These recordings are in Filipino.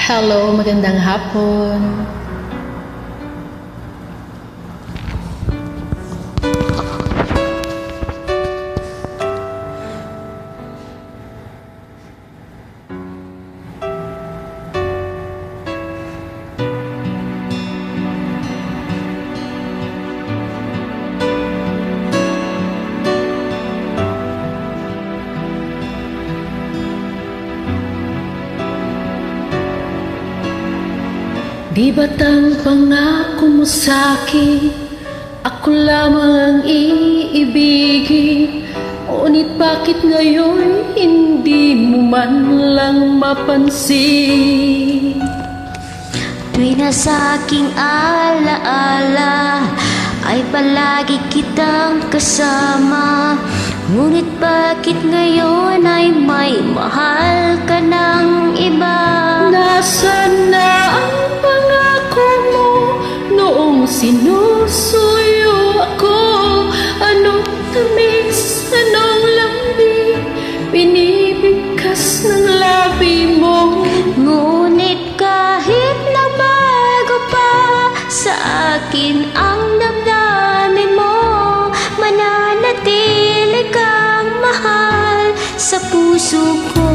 Hello, magandang hapon. Di ba't ang pangako mo sa'kin, ako lamang ang iibigin? Ngunit bakit ngayon hindi mo man lang mapansin? Tuwing nasa aking alaala ay palagi kitang kasama. Ngunit bakit ngayon ay may mahal ka ng iba? Nasaan na ang pangako mo noong sinusuyo ako? Anong tamis, anong lambing binibigkas ng labi mo? Ngunit kahit nagbago pa sa akin ang damdamin mo, mananatili kang mahal sa puso ko.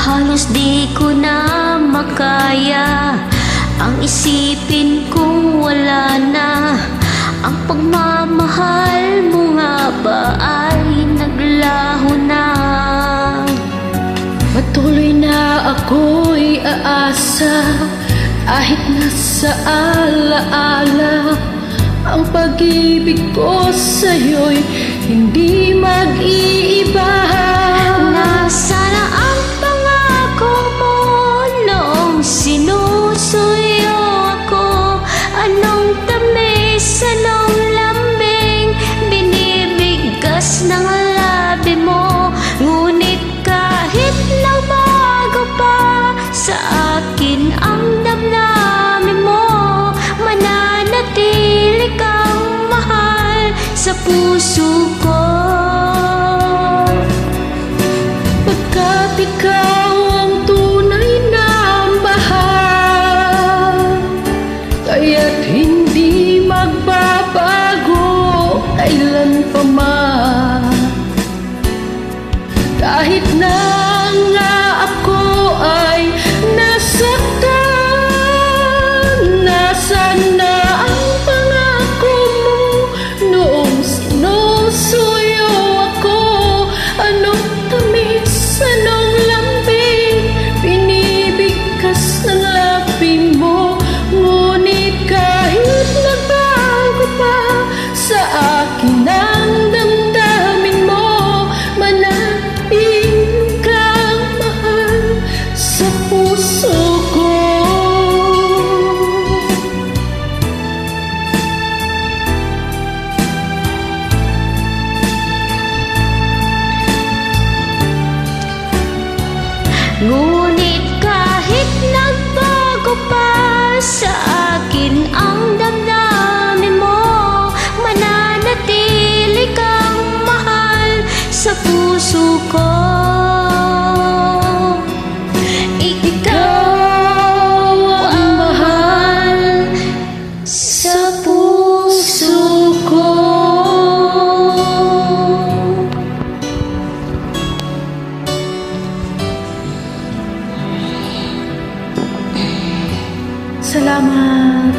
Halos di ko na makaya ang isipin kong wala na. Ang pagmamahal mo nga ba ay naglaho na? Patuloy na ako'y aasa kahit nasa alaala. Ang pag-ibig ko sa'yo'y hindi mag-iiba. Nasaan ang pangako mo noong sinusuyo ako? Anong tamis, anong lambing binibigkas ng labi mo? Ngunit kahit nagbago pa sa akin ang damdamin mo, mananatili kang mahal sa puso ko. Pagkat ikaw ang tunay na mahal, kaya't hindi magbabago kailan pa man. Kahit na nga ako ay nasaktan, nasaan na ang pangako mo noong sinusuyo ako? Anong tamis, anong lambing binibigkas ng labi mo? Ngunit kahit nagbago pa sa akin ang damdamin mo, manatili kang mahal sa puso ko. Ngunit kahit nagbago pa sa akin ang damdamin mo, mananatili kang mahal sa puso ko. Ikaw ang mahal sa puso ko. Salamat.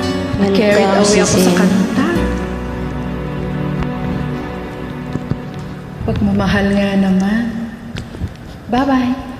Carried away ako sa kanta. Pagmamahal nga naman. Bye-bye.